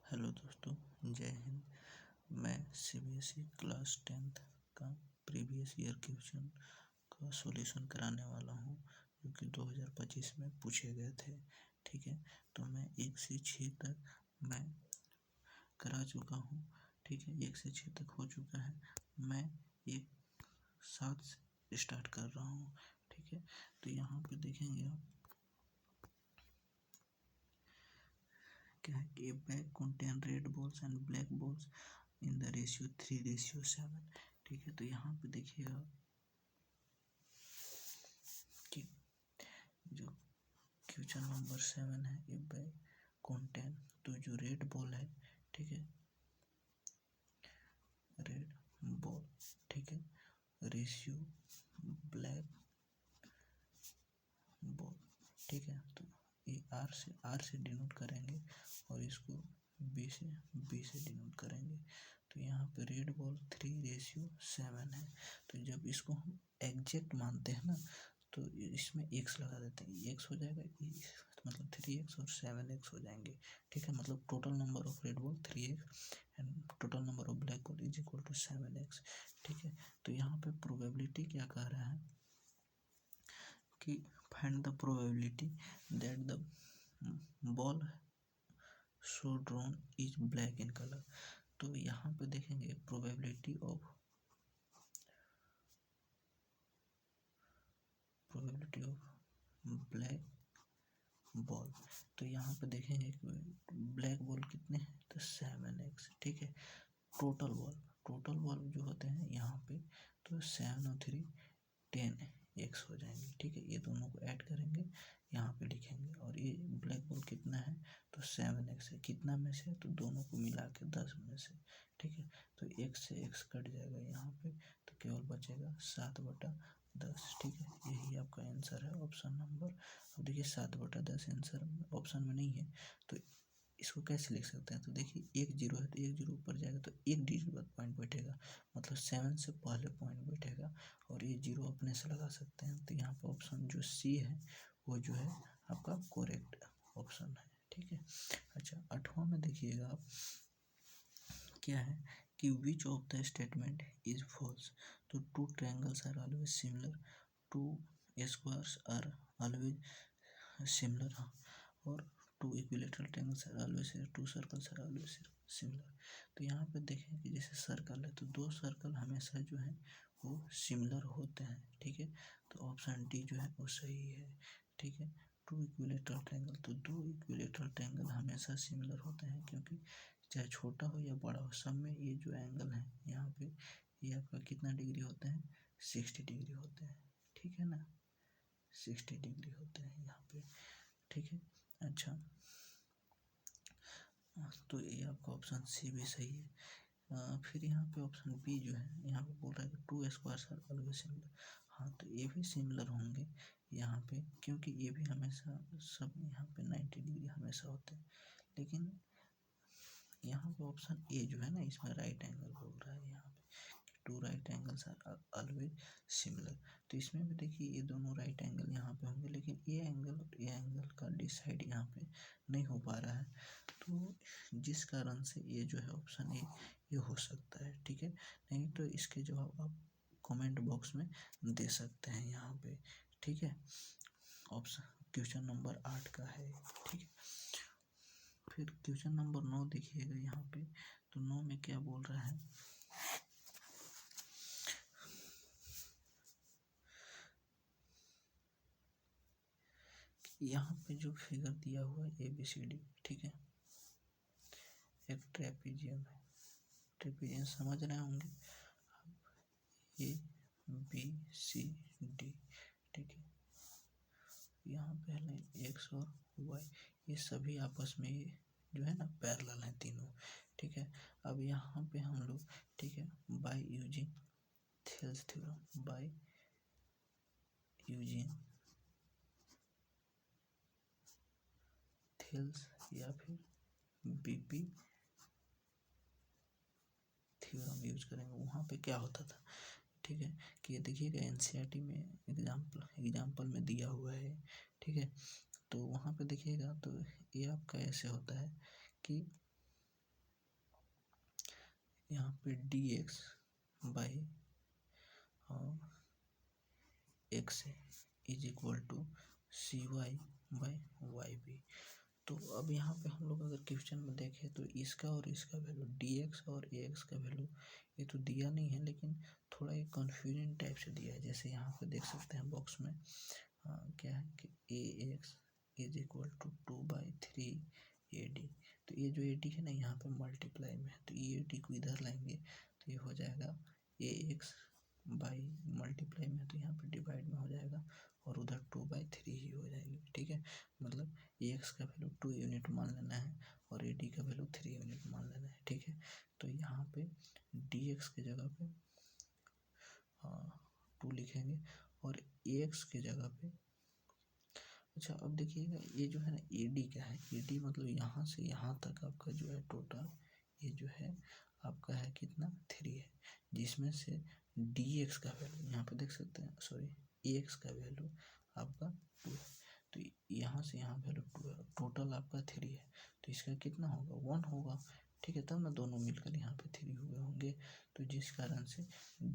Hello दोस्तों, जय हिंद। मैं सीबीएसई क्लास 10th का प्रीवियस ईयर क्वेश्चन का सॉल्यूशन कराने वाला हूँ, जो कि 2025 में पूछे गए थे। ठीक है, तो मैं 1 से 6 तक मैं करा चुका हूँ। ठीक है, 1 से 6 तक हो चुका है। मैं 7 से स्टार्ट कर रहा हूँ। ठीक है, तो यहाँ पे देखेंगे आप क्या है कि bag contain red balls and black balls in the ratio 3:7। ठीक है, तो यहाँ पे देखिएगा कि जो क्वेश्चन नंबर 7 है, ए बैग contain, तो जो रेड बॉल है, ठीक है, रेड बॉल, ठीक है, रेशियो ब्लैक बॉल, ठीक है, तो ये आर से डिनोट करेंगे और इसको बी से डिनोट करेंगे। तो यहाँ पे रेड बॉल 3:7 है। तो जब इसको हम एग्जैक्ट मानते हैं ना, तो इसमें एक्स लगा देते हैं, एक्स हो जाएगा, मतलब 3x और 7x हो जाएंगे। ठीक है, मतलब total number of red ball 3x and total number of black ball is equal to 7x। ठीक है, तो यहाँ पे प्रोबेबिलिटी क्या कह रहा है कि find the probability that the ball so drawn is black in color। तो यहाँ पे देखेंगे प्रोबेबिलिटी ऑफ ब्लैक बॉल। तो यहाँ पे देखेंगे ब्लैक बॉल कितने हैं, तो 7x। ठीक है, टोटल बॉल जो होते हैं यहाँ पे, तो 7 और 3 10x हो जाएंगे। ठीक है, ये दोनों को ऐड करेंगे, यहाँ पे लिखेंगे, और ये ब्लैक बॉल कितना है, तो 7x है। कितना में से, तो दोनों को मिला के 10 में से। ठीक है, तो x से x कट जाएगा यहाँ पे, तो केवल बचेगा 7/10। ठीक है, यही आपका आंसर है, ऑप्शन नंबर। अब देखिए 7/10 आंसर ऑप्शन में नहीं है, तो इसको कैसे लिख सकते हैं, तो देखिए 1 0 है, तो 1 0 ऊपर जाएगा तो 1 डिजिट बाद पॉइंट बैठेगा, मतलब 7 से पहले पॉइंट बैठेगा, और ये 0 अपने से लगा सकते हैं। तो यहाँ पर ऑप्शन जो सी है वो जो है आपका करेक्ट ऑप्शन है। ठीक है, अच्छा 8वां में देखिएगा आप क्या है कि which of the statement is false. तो 2 triangles are always similar, 2 squares are always similar, और 2 equilateral triangles are always, 2 circles are always similar. तो यहाँ पे देखें कि जैसे सर्कल है, तो 2 सर्कल हमेशा जो है वो सिमिलर होते हैं। ठीक है, तो ऑप्शन डी जो है वो सही है। ठीक है, 2 इक्विलेटरल ट्रायंगल, तो 2 इक्विलेटरल ट्रायंगल हमेशा सिमिलर होते हैं, क्योंकि चाहे छोटा हो या बड़ा हो, सब में ये जो एंगल है यहाँ पे, ये आपका कितना डिग्री होते हैं, 60 डिग्री होते हैं। ठीक है ना, 60 डिग्री होते हैं यहाँ पे। ठीक है, अच्छा, तो ये आपका ऑप्शन सी भी सही है। फिर यहाँ पे ऑप्शन बी जो है, यहाँ पे बोल रहा है कि 2 स्क्वायर्स आर ऑलवेज सिमिलर। हाँ, तो ये भी सिमिलर होंगे यहाँ पे, क्योंकि ये भी हमेशा सब यहाँ पे 90 डिग्री हमेशा होते हैं। लेकिन यहाँ पे ऑप्शन ए जो है ना, इसमें राइट एंगल बोल रहा है यहाँ पे, 2 right angles are always similar. तो इसमें भी देखिए ये दोनों राइट एंगल यहाँ पे होंगे, लेकिन ये एंगल का डिसाइड यहाँ पे नहीं हो पा रहा है, तो जिस कारण से ये जो है ऑप्शन ए ये हो सकता है। ठीक है, नहीं तो इसके जवाब आप कमेंट बॉक्स में दे सकते हैं यहाँ पे। ठीक है, ऑप्शन क्वेश्चन नंबर 8 का है। ठीक है, फिर क्वेश्चन नंबर 9 देखिएगा यहाँ पे, तो 9 में क्या बोल रहा है, यहाँ पे जो फिगर दिया हुआ है ABCD, ठीक है, एक ट्रेपीजियम है, ट्रेपीजियम समझ रहे होंगे ABCD। ठीक है, यहाँ पे लाइन एक्स और वाई, ये सभी आपस में जो है ना पैरेलल हैं तीनों। ठीक है, अब यहाँ पे हम लोग, ठीक है, by using Thales theorem, by using Thales या फिर बीपी थ्योरम यूज करेंगे। वहाँ पे क्या होता था, ठीक है, कि ये देखिएगा एनसीईआरटी में एग्जाम्पल में दिया हुआ है। ठीक है, तो वहाँ पे देखिएगा, तो ये आपका ऐसे होता है कि यहाँ पे dx by x is equal to cy by yb। तो अब यहाँ पे हम लोग अगर क्वेश्चन में देखें तो इसका और इसका वैल्यू dx और ax का वैल्यू ये तो दिया नहीं है, लेकिन थोड़ा ये कन्फ्यूजन टाइप से दिया है। जैसे यहाँ पे देख सकते हैं बॉक्स में क्या है कि ax is equal to 2/3 AD। तो ये जो AD है ना यहाँ पे मल्टीप्लाई में है, तो ये AD को इधर लाएंगे तो ये हो जाएगा ax बाई मल्टीप्लाई में, तो यहाँ पे डिवाइड में हो जाएगा और उधर 2/3 ही हो जाएगी। ठीक है, मतलब ax का वैल्यू 2 यूनिट मान लेना है और AD का वैल्यू 3 यूनिट मान लेना है। ठीक है, तो यहाँ पे dx की जगह पे 2 लिखेंगे और ax की जगह पे, अच्छा अब देखिएगा ये जो है ना AD क्या है, AD मतलब यहाँ से यहाँ तक आपका जो है टोटल ये जो है आपका है कितना 3 है, जिसमें से dx का वैल्यू यहाँ पे देख सकते हैं, सॉरी ax का वैल्यू आपका 2 है, तो यहाँ से यहाँ वैल्यू 2 है, टोटल आपका 3 है, तो इसका कितना होगा 1 होगा। ठीक है, तब ना दोनों मिलकर यहाँ पे 3 हुए होंगे, तो जिस कारण से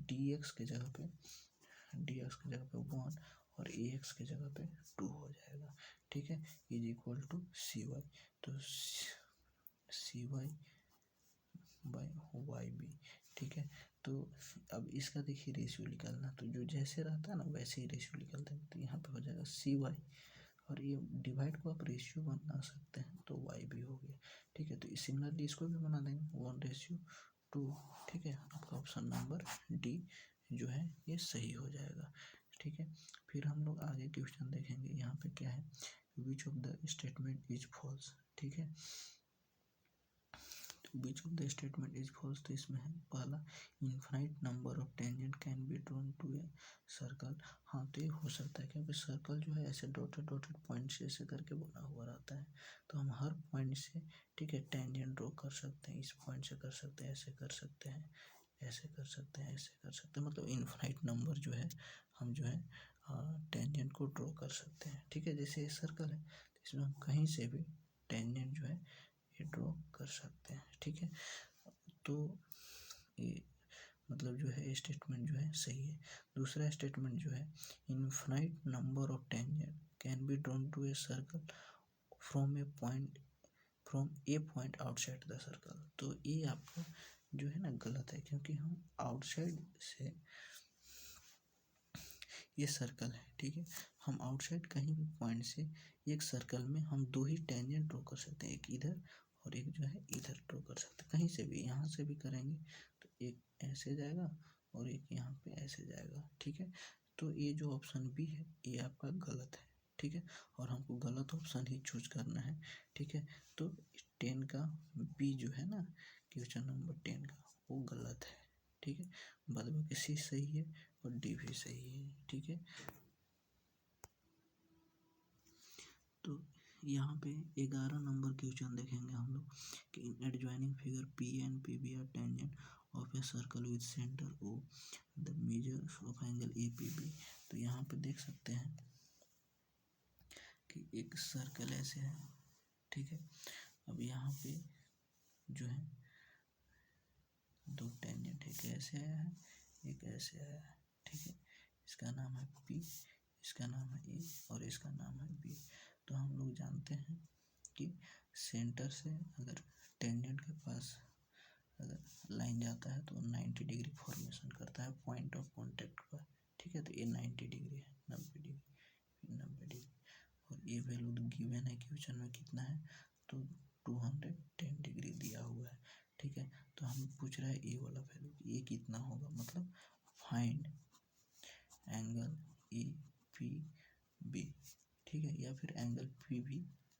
dx की जगह पे 1 और ax की जगह पे 2 हो जाएगा। ठीक है, इज इक्वल टू cy, तो cy बाई yb। ठीक है, तो अब इसका देखिए रेशियो निकालना, तो जो जैसे रहता है ना वैसे ही रेशियो निकलते हैं, तो यहाँ पे हो जाएगा cy और ये डिवाइड को आप रेशियो बना सकते हैं तो yb हो गया। ठीक है, तो सिमिलरली इसको भी बना देंगे 1:2। ठीक है, आपका ऑप्शन नंबर डी जो है ये सही हो जाएगा। ठीक है, फिर हम लोग आगे क्वेश्चन देखेंगे। यहाँ पे क्या है, which of the statement is false. ठीक है, which of the statement is false, तो इसमें है पहला infinite number of tangent can be drawn to a circle. हाँ, तो ये हो सकता है क्योंकि सर्कल जो है ऐसे डॉटेड पॉइंट से ऐसे करके बना हुआ रहता है, तो हम हर पॉइंट से ठीक है टेंजेंट ड्रॉ कर सकते हैं। इस पॉइंट से कर सकते हैं, ऐसे कर सकते हैं, ऐसे कर सकते हैं, ऐसे कर सकते हैं, मतलब इनफाइनाइट नंबर जो है हम जो है टेंजेंट को ड्रॉ कर सकते हैं। ठीक है, जैसे ये सर्कल है तो इसमें हम कहीं से भी टेंजेंट जो है ये ड्रॉ कर सकते हैं। ठीक है, तो ये मतलब जो है स्टेटमेंट जो है सही है। दूसरा स्टेटमेंट जो है infinite number of tangent can be drawn to a circle from a point outside the circle. तो ये आपका जो है ना गलत है, क्योंकि हम आउटसाइड से, ये सर्कल है ठीक है, हम आउटसाइड कहीं भी पॉइंट से एक सर्कल में हम 2 ही टेंजेंट ड्रॉ कर सकते हैं, एक इधर और एक जो है इधर ड्रॉ कर सकते हैं। कहीं से भी, यहाँ से भी करेंगे तो एक ऐसे जाएगा और एक यहाँ पे ऐसे जाएगा। ठीक है, तो ये जो ऑप्शन बी है ये आपका गलत है। ठीक है, और हमको गलत ऑप्शन ही चूज करना है। ठीक है, तो 10 का बी जो है ना, क्वेश्चन नंबर 10 का वो गलत है। ठीक है, बाद बाकी सी सही है और डी भी सही है। ठीक है, तो यहाँ पे 11 नंबर क्वेश्चन देखेंगे हम लोग कि in adjoining figure P and P B are tangent of a circle with centre O the measures of angle A P B. तो यहाँ पे देख सकते हैं कि एक सर्कल ऐसे है। ठीक है, अब यहाँ पे जो है 2 टेंजेंट, एक ऐसे आया है एक ऐसे आया है। ठीक है, इसका नाम है पी, इसका नाम है ए और इसका नाम है बी। तो हम लोग जानते हैं कि सेंटर से अगर टेंजेंट के पास अगर लाइन जाता है तो 90 डिग्री फॉर्मेशन करता है पॉइंट ऑफ कॉन्टेक्ट पर। ठीक है, तो ये 90 डिग्री है, 90 डिग्री और ये वैल्यू गिवन है क्वेश्चन में कितना है, तो 210 डिग्री दिया हुआ है। ठीक है, तो हम पूछ रहा है ए वाला वैल्यू, ये कितना होगा, मतलब find angle A P B. ठीक है, या फिर एंगल पी भी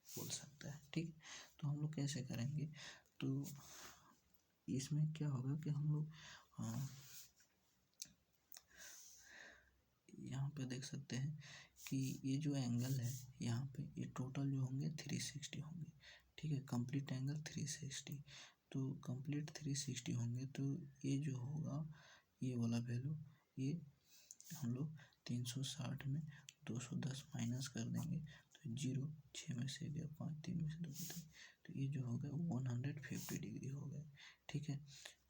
बोल सकता है। ठीक, तो हम लोग कैसे करेंगे, तो इसमें क्या होगा कि हम लोग यहाँ पे देख सकते हैं कि ये जो एंगल है यहाँ पे ये टोटल जो होंगे 360 होंगे। ठीक है, कंप्लीट एंगल 360, तो कंप्लीट 360 होंगे, तो ये जो होगा ये वाला वैल्यू, ये हम लोग 360 में 210 माइनस कर देंगे तो 0, 6 में से गया 5, 3 में से 2 गया, तो ये जो हो गया 150 डिग्री हो गया। ठीक है,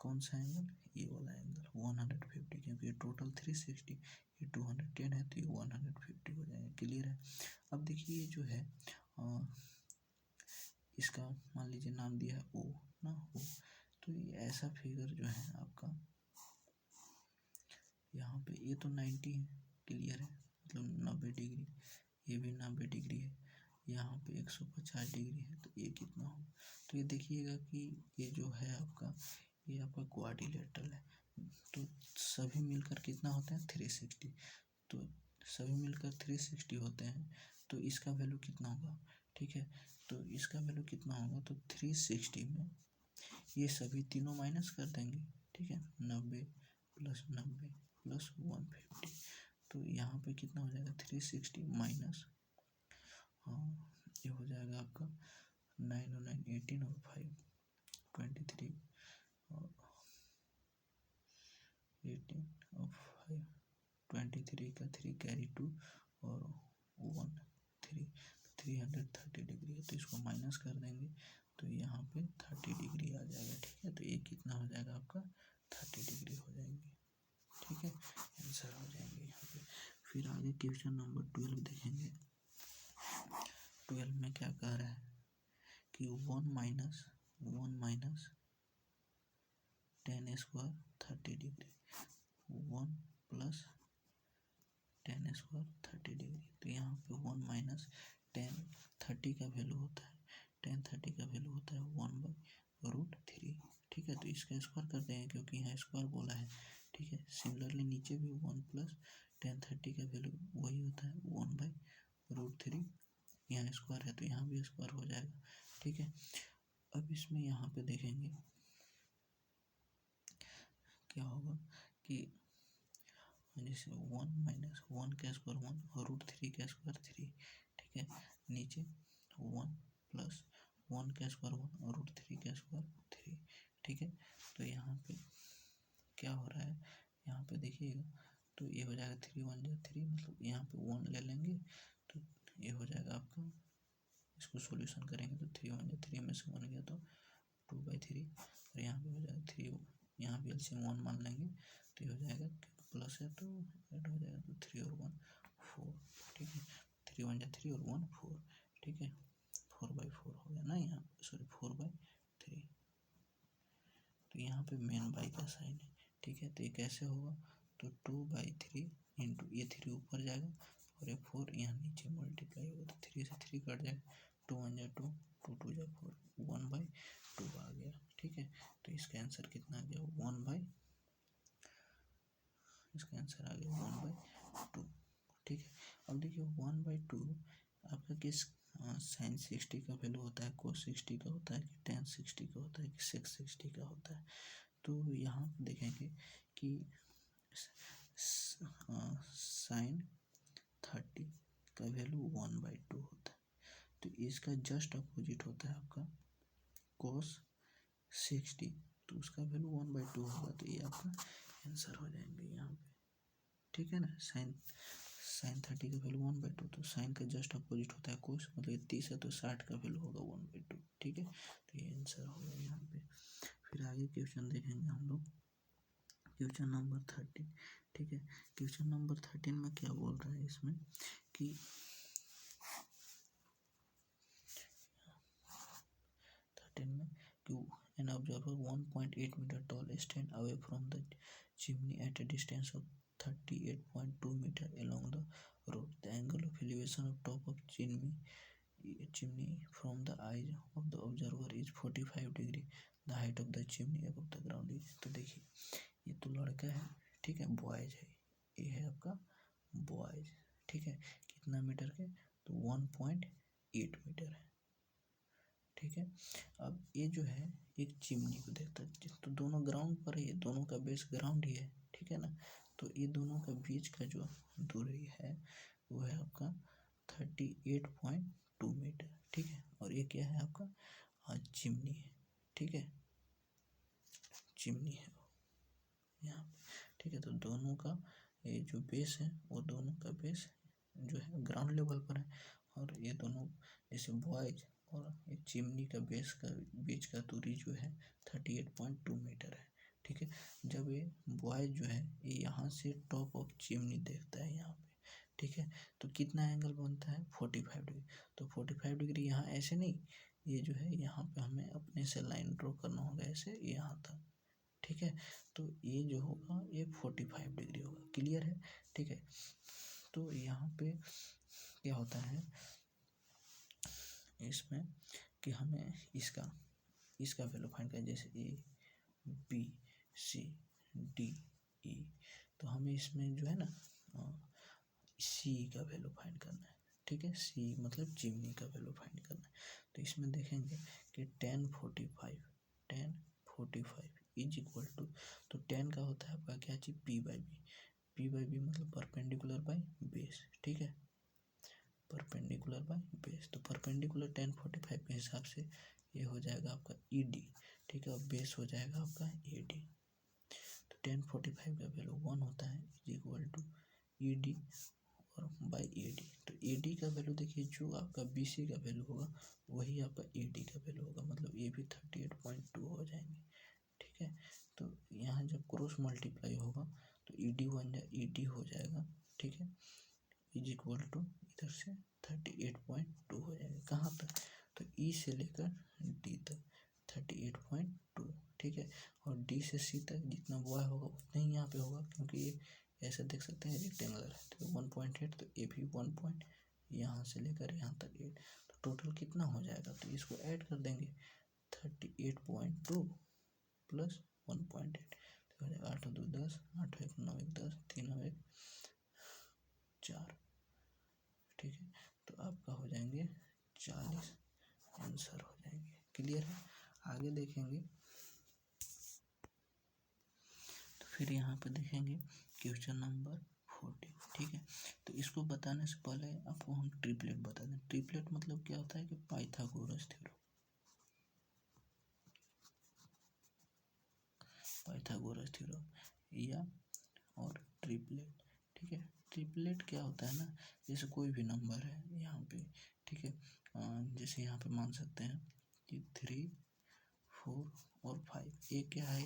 कौन सा एंगल, ये वाला एंगल 150, क्योंकि ये टोटल 360, ये 210 है तो ये 150 हो जाएगा। क्लियर है। अब देखिए ये जो है इसका मान लीजिए नाम दिया है ओ ना, ओ, तो ये ऐसा फिगर जो है आपका यहाँ पे ये तो 90 है। क्लियर है, मतलब 90 डिग्री, ये भी 90 डिग्री है, यहाँ पे 150 डिग्री है, तो ये कितना होगा। तो ये देखिएगा कि ये जो है आपका, ये आपका क्वाड्रिलेटरल है, तो सभी मिलकर कितना होता है 360, तो सभी मिलकर 360 होते हैं, तो इसका वैल्यू कितना होगा। ठीक है, तो इसका वैल्यू कितना होगा, तो 360 में ये सभी तीनों माइनस कर देंगे। ठीक है, 90 + 90 + 150, तो यहाँ पे कितना हो जाएगा 360 माइनस, ये हो जाएगा आपका 9 और 9 18 और 5 23 और 18 और 5 23 का 3 कैरी 2 और 1 3 330 डिग्री है, तो इसको माइनस कर देंगे तो यहाँ पे 30 डिग्री आ जाएगा। ठीक है, तो ये कितना हो जाएगा आपका 30 डिग्री हो जाएंगे। ठीक है, आंसर हो जाएंगे यहाँ पे। फिर आगे क्वेश्चन नंबर 12 देखेंगे। 12 में क्या कह रहा है कि 1 minus 10 square 30 degree, 1 + 10 square 30 degree, तो यहाँ पे 1 माइनस 10 30 का वैल्यू होता है, 10 30 का वैल्यू होता है 1/√3। ठीक है, तो इसका स्क्वायर कर देंगे क्योंकि यहाँ स्क्वायर बोला है। ठीक है, सिमिलरली नीचे भी 1 + 10 30 का वैल्यू वही होता है 1/√3, यहाँ स्क्वायर है तो यहाँ भी स्क्वायर हो जाएगा। ठीक है, अब इसमें यहाँ पे देखेंगे क्या होगा कि जैसे 1 माइनस 1 का स्क्वायर 1 और √3 का स्क्वायर 3। ठीक है, नीचे 1 + 1 का स्क्वायर 1 और √3 का स्क्वायर 3। ठीक है, तो यहाँ पे क्या हो रहा है, यहाँ पे देखिएगा तो ये हो जाएगा 3 1 जा 3, मतलब यहाँ पे 1 ले लेंगे तो ये हो जाएगा आपका, इसको सॉल्यूशन करेंगे तो 3 1 जा 3 में से 1 गया तो 2/3, और यहाँ पे हो जाएगा 3, यहाँ भी एलसीएम 1 मान लेंगे तो ये हो जाएगा प्लस है तो ऐड हो जाएगा, तो 3 और 1 4। ठीक है, 3 1 जा 3 और 1 4। ठीक है, 4/4 हो गया ना, यहाँ सॉरी 4/3, तो यहाँ पे मेन बाई का साइन है। ठीक है, तो ये कैसे होगा, तो 2/3 इंटू ये 3 ऊपर जाएगा और ये 4 यहाँ नीचे मल्टीप्लाई होगा, तो 3 से 3 कट जाएगा, 2 1 जा 2 2 2 जा 4 1/2 आ गया। ठीक है, तो इसका आंसर कितना आ गया, इसका आंसर आ गया 1/2। ठीक है, अब देखिए 1/2 आपका किस साइन 60 का वैल्यू होता है, कोस 60 का होता है कि टेन 60 का होता है कि सेक 60 का होता है। तो यहाँ पे देखेंगे कि साइन 30 का वैल्यू 1/2 होता है, तो इसका जस्ट अपोजिट होता है आपका कोस 60, तो उसका वैल्यू 1/2 होगा, तो ये आपका आंसर हो जाएंगे यहाँ पे। ठीक है ना, साइन 30 का वैल्यू 1/2, तो साइन का जस्ट अपोजिट होता है कोस, मतलब 30 है तो 60 का वैल्यू होगा 1/2। ठीक है, तो ये आंसर होगा यहाँ पे। फिर आगे क्वेश्चन देखेंगे हम लोग, क्वेश्चन नंबर 13। ठीक है, क्वेश्चन नंबर 13 में क्या बोल रहा है इसमें कि 13 में कि an observer 1.8 meter tall stand away from the chimney at a distance of 38.2 meter along the road. The angle of elevation of top of chimney from the eyes of the observer is 45 degree. The height of the chimney above the ground is, तो देखिए ये तो लड़का है, ठीक है, boys है, ये है आपका बॉयज। ठीक है, कितना मीटर के, तो 1.8 मीटर है। ठीक है, अब ये जो है एक चिमनी को देखता है, तो दोनों ग्राउंड पर है, ये दोनों का बेस ग्राउंड ही है। ठीक है ना, तो ये दोनों का बीच का जो दूरी है वो है आपका 38.2 मीटर। ठीक है, और ये क्या है आपका चिमनी है। ठीक है, चिमनी है यहाँ पे। ठीक है, तो दोनों का ये जो बेस है वो दोनों का बेस जो है ग्राउंड लेवल पर है, और ये दोनों जैसे बॉयज और ये चिमनी का बेस का बीच का दूरी जो है 38.2 मीटर है। ठीक है। जब ये बॉय जो है ये यहाँ से टॉप ऑफ चिमनी देखता है यहाँ पे, ठीक है, तो कितना एंगल बनता है 45 डिग्री। तो 45 डिग्री यहाँ ऐसे नहीं, ये जो है यहाँ पे हमें अपने से लाइन ड्रॉ करना होगा ऐसे यहाँ तक, ठीक है। तो ये जो होगा ये 45 डिग्री होगा। क्लियर है, ठीक है। तो यहाँ पे क्या होता है इसमें कि हमें इसका वैल्यू फाइंड करना, जैसे A B C D E, तो हमें इसमें जो है ना सी का वैल्यू फाइंड करना है, ठीक है। सी मतलब चिमनी का वैल्यू फाइंड करना है। तो इसमें देखेंगे कि tan 45 इज इक्वल टू, तो tan का होता है आपका क्या चीज P/B मतलब परपेंडिकुलर बाई बेस, ठीक है, परपेंडिकुलर बाई बेस। तो परपेंडिकुलर tan 45 के हिसाब से ये हो जाएगा आपका ED, ठीक है, और बेस हो जाएगा आपका AD। तो tan 45 का वैल्यू 1 होता है इज इक्वल टू ED और बाई AD। तो AD का वैल्यू देखिए जो आपका BC का वैल्यू होगा वही आपका AD का वैल्यू होगा, मतलब ये भी 38.2 हो जाएंगे, ठीक है। तो यहाँ जब क्रॉस मल्टीप्लाई होगा तो ED हो जाएगा, ठीक है, इज इक्वल टू इधर से 38.2 हो जाएगा। कहाँ तक, तो E से लेकर D तक 38.2, ठीक है। और D से C तक जितना बॉय होगा उतना ही यहाँ पे होगा, क्योंकि ये ऐसा देख सकते हैं रेक्टेंगुलर है, तो 1.8, तो ये भी 1 पॉइंट यहाँ से लेकर यहाँ तक 8, तो टोटल कितना हो जाएगा, तो इसको ऐड कर देंगे 38.2 प्लस 1.8, तो हो जाएगा 8 2 10, 8 1 9 1 10, 3 1 4, ठीक है। तो आपका हो जाएंगे 40 आंसर हो जाएंगे। क्लियर है। आगे देखेंगे तो फिर यहाँ पे देखेंगे क्वेश्चन नंबर 40, ठीक है। तो इसको बताने से पहले आपको हम ट्रिपलेट बता दें। ट्रिपलेट मतलब क्या होता है कि पाइथागोरस थ्योरम या और ट्रिपलेट, ठीक है। ट्रिपलेट क्या होता है ना, जैसे कोई भी नंबर है यहाँ पे, ठीक है, जैसे यहाँ पे मान सकते हैं कि 3 4 और 5, ये क्या है,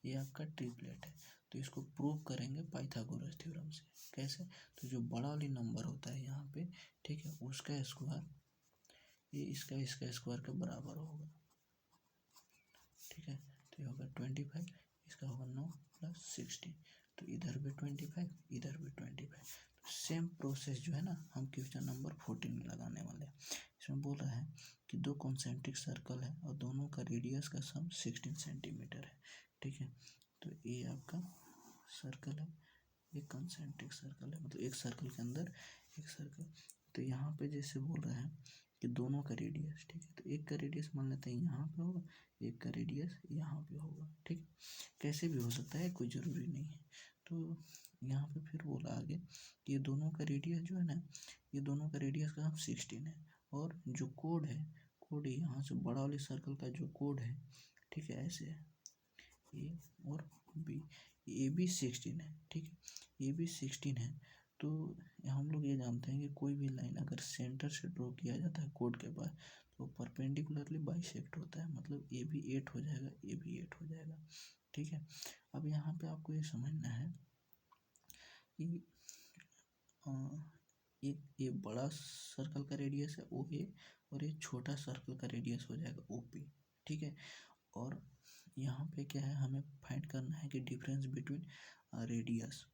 ये आपका ट्रिपलेट है। तो इसको प्रूव करेंगे पाइथागोरस थ्योरम से। कैसे, तो जो बड़ा वाली नंबर होता है यहाँ पे, ठीक है, उसका स्क्वायर ये इसका स्क्वायर के बराबर होगा, ठीक है। तो ये होगा 25, इसका होगा 9 + 16, तो इधर भी 25 इधर भी 25। तो सेम प्रोसेस जो है ना हम क्वेश्चन नंबर 14 में लगाने वाले हैं। इसमें बोल रहा है कि दो कॉन्सेंट्रिक सर्कल है और दोनों का रेडियस का सम 16 सेंटीमीटर है, ठीक है। तो ये आपका सर्कल है, एक कॉन्सेंट्रिक सर्कल है, मतलब एक सर्कल के अंदर एक सर्कल। तो यहाँ पे जैसे बोल रहा है कि दोनों का रेडियस, ठीक है, तो एक का रेडियस मान लेते हैं यहाँ पे होगा, एक का रेडियस यहाँ पे होगा, ठीक। कैसे भी हो सकता है, कोई ज़रूरी नहीं है। तो यहाँ पे फिर बोला आगे कि ये दोनों का रेडियस जो है ना, ये दोनों का रेडियस का हम 16 है, और जो कोड है, कोड यहाँ से बड़ा वाले सर्कल का जो कोड है, ठीक है, ऐसे है ए और बी, ए बी 16 है, ठीक है, ए बी 16 है। तो हम लोग ये जानते हैं कि कोई भी लाइन अगर सेंटर से ड्रॉ किया जाता है कोड के बाद तो परपेंडिकुलरली बाइसेक्ट होता है, मतलब ए भी 8 हो जाएगा, ए भी 8 हो जाएगा, ठीक है। अब यहाँ पे आपको ये समझना है कि ये बड़ा सर्कल का रेडियस है ओ ए, और ये छोटा सर्कल का रेडियस हो जाएगा ओ पी, ठीक है। और यहाँ पे क्या है, हमें फाइंड करना है कि डिफरेंस बिटवीन रेडियस,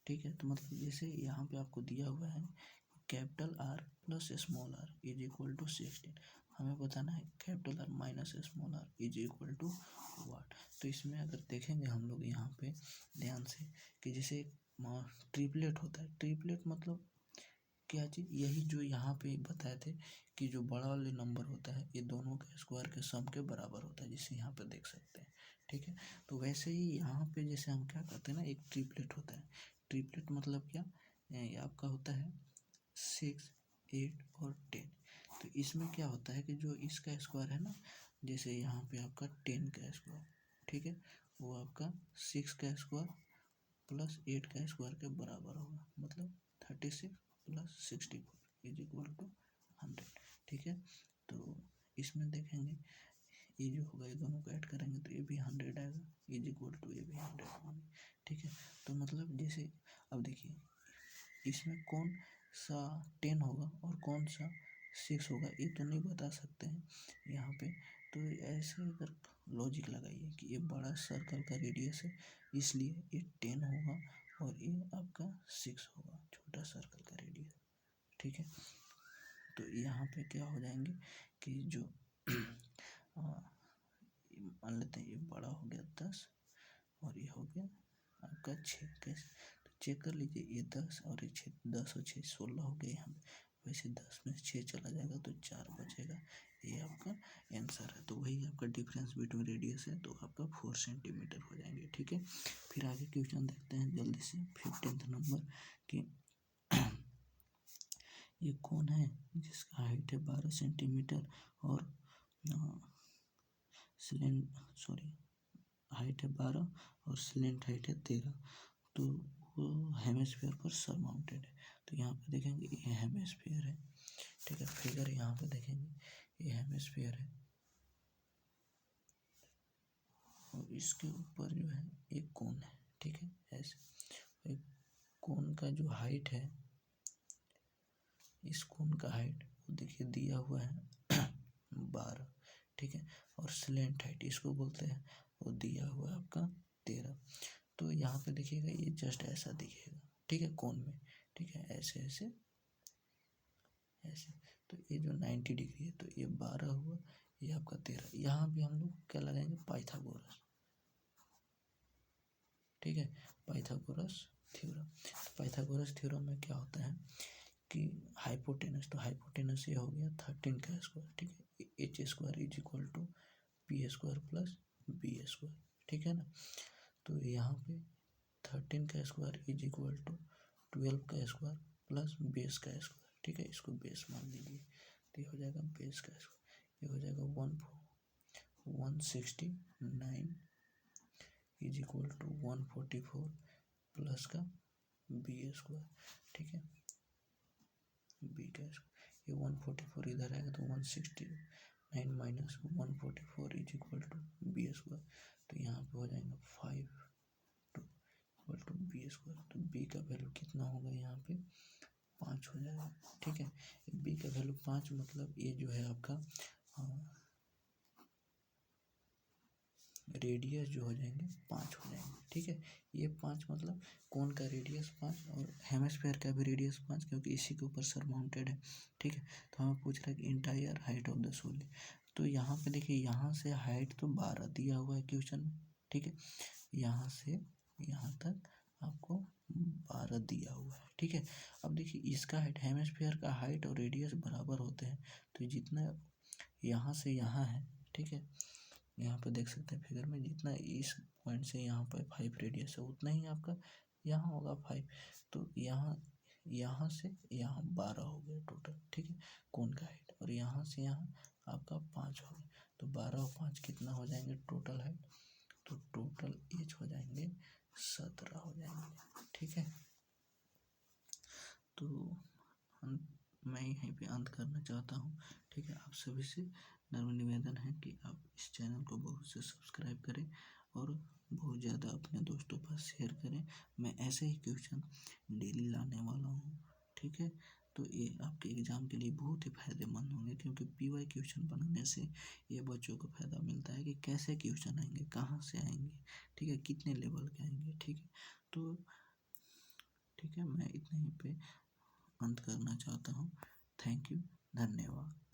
ठीक है। तो मतलब जैसे यहाँ पे आपको दिया हुआ है capital R plus small r is equal to 16, हमें बताना है capital R minus small r is equal to what. तो इसमें अगर देखेंगे हम लोग यहाँ पे ध्यान से कि जैसे ट्रिपलेट होता है, ट्रिपलेट मतलब क्या चीज़, यही जो यहाँ पे बताए थे कि जो बड़ा वाले नंबर होता है ये दोनों के स्क्वायर के सम के बराबर होता है, जिसे यहाँ पे देख सकते हैं, ठीक है। तो वैसे ही यहाँ पे जैसे हम क्या करते हैं ना, एक ट्रिपलेट होता है। ट्रिपलेट मतलब क्या, ये आपका होता है 6 8 और 10। तो इसमें क्या होता है कि जो इसका स्क्वायर है ना, जैसे यहाँ पे आपका 10 का स्क्वायर, ठीक है, वो आपका 6 का स्क्वायर प्लस 8 का स्क्वायर के बराबर होगा, मतलब 36 + 64 इज इक्वल टू 100, ठीक है। तो इसमें देखेंगे ये जो होगा, ये दोनों को ऐड करेंगे तो ये भी 100 आएगा, इज इक्वल टू ए भी 100 होंगे, ठीक है। तो मतलब जैसे अब देखिए इसमें कौन सा 10 होगा और कौन सा 6 होगा ये तो नहीं बता सकते हैं यहाँ पे। तो ऐसे अगर लॉजिक लगाइए कि ये बड़ा सर्कल का रेडियस है इसलिए ये 10 होगा और ये आपका 6 होगा, छोटा सर्कल का रेडियस, ठीक है। तो यहाँ पे क्या हो जाएंगे कि जो मान लेते हैं ये बड़ा हो गया 10 और ये हो गया आपका 6, कैसे तो चेक कर लीजिए, ये 10 और ये 6, 10 और 6 16 हो गए यहाँ पे। वैसे 10 में 6 चला जाएगा तो 4 बचेगा, ये आपका आंसर है। तो वही आपका डिफरेंस बिटवीन रेडियस है, तो आपका 4 सेंटीमीटर हो जाएंगे, ठीक है। फिर आगे क्वेश्चन देखते हैं जल्दी से 15th नंबर कि ये कौन है जिसका हाइट है 12 सेंटीमीटर और हाइट है 12 और स्लेंट हाइट है 13, तो वो हेमिस्फीयर पर सरमाउंटेड है। तो यहाँ पे देखेंगे ये हेमिस्फीयर है, ठीक है। फिगर यहाँ पे देखेंगे ये हेमिस्फीयर है और इसके ऊपर जो है एक कोन है, ठीक है। ऐसे एक कोन का जो हाइट है, इस कोन का हाइट देखिए दिया हुआ है 12, ठीक है। और स्लेंट हाइट इसको बोलते हैं, वो दिया हुआ है आपका 13। तो यहाँ पे देखिएगा ये जस्ट ऐसा दिखेगा, ठीक है, कोन में, ठीक है, ऐसे ऐसे ऐसे। तो ये जो 90 डिग्री है तो ये 12 हुआ, ये आपका 13। यहाँ भी हम लोग क्या लगाएंगे, पाइथागोरस, ठीक है, पाइथागोरस थ्योरम। पाइथागोरस थ्योरम में क्या होता है कि हाइपोटेनस, तो हाइपोटेनस ये हो गया 13 का स्क्वायर, ठीक है, H square is equal to P square plus B square, ठीक है ना। तो यहाँ पे 13 का स्क्वायर इज इक्वल टू 12 का स्क्वायर प्लस बेस का स्क्वायर, ठीक है, इसको बेस मान लीजिए, तो ये हो जाएगा बेस का स्क्वायर, ये हो जाएगा 169 इज इक्वल टू 144 प्लस का बी स्क्वायर, ठीक है, बी का स्क्वायर, ये 144 इधर आएगा तो 169 minus 144 is equal to B square, तो यहाँ पे हो जाएगा 5 इक्वल टू बी स्क्वायर। तो बी का वैल्यू कितना होगा यहाँ पे 5 हो जाएगा, ठीक है। बी का वैल्यू 5 मतलब ये जो है आपका रेडियस जो हो जाएंगे 5 हो जाएंगे, ठीक है। ये 5 मतलब कोन का रेडियस 5 और हेमिस्फीयर का भी रेडियस 5, क्योंकि इसी के ऊपर सरमाउंटेड है, ठीक है। तो हमें पूछ रहा है कि entire height of the solid, तो यहाँ पे देखिए यहाँ से हाइट तो 12 दिया हुआ है क्वेश्चन में, ठीक है, यहाँ से यहाँ तक आपको 12 दिया हुआ है, ठीक है। अब देखिए इसका हाइट, हेमिस्फीयर का हाइट और रेडियस बराबर होते हैं, तो जितना यहाँ से यहाँ है, ठीक है, यहाँ पे देख सकते हैं फिगर में, जितना इस पॉइंट से यहाँ पर 5 रेडियस है उतना ही आपका यहाँ होगा 5, तो यहाँ से यहाँ 12 हो गया टोटल, ठीक है, कोन का हाइट, और यहाँ से यहाँ आपका 5 हो गया, तो 12 और 5 कितना हो जाएंगे टोटल हाइट, तो टोटल एज हो जाएंगे 17 हो जाएंगे, ठीक है। तो मैं यहीं पे अंत करना चाहता हूँ, ठीक है। आप सभी से नम्र निवेदन है कि आप इस चैनल को बहुत से सब्सक्राइब करें और बहुत ज़्यादा अपने दोस्तों पर शेयर करें। मैं ऐसे ही क्वेश्चन डेली लाने वाला हूँ, ठीक है। तो ये आपके एग्ज़ाम के लिए बहुत ही फ़ायदेमंद होंगे, क्योंकि पीवाई क्वेश्चन बनाने से ये बच्चों को फ़ायदा मिलता है कि कैसे क्वेश्चन आएंगे, कहाँ से आएंगे, ठीक है, कितने लेवल के आएंगे, ठीक है। तो ठीक है, मैं इतना ही पे अंत करना चाहता हूँ। थैंक यू, धन्यवाद।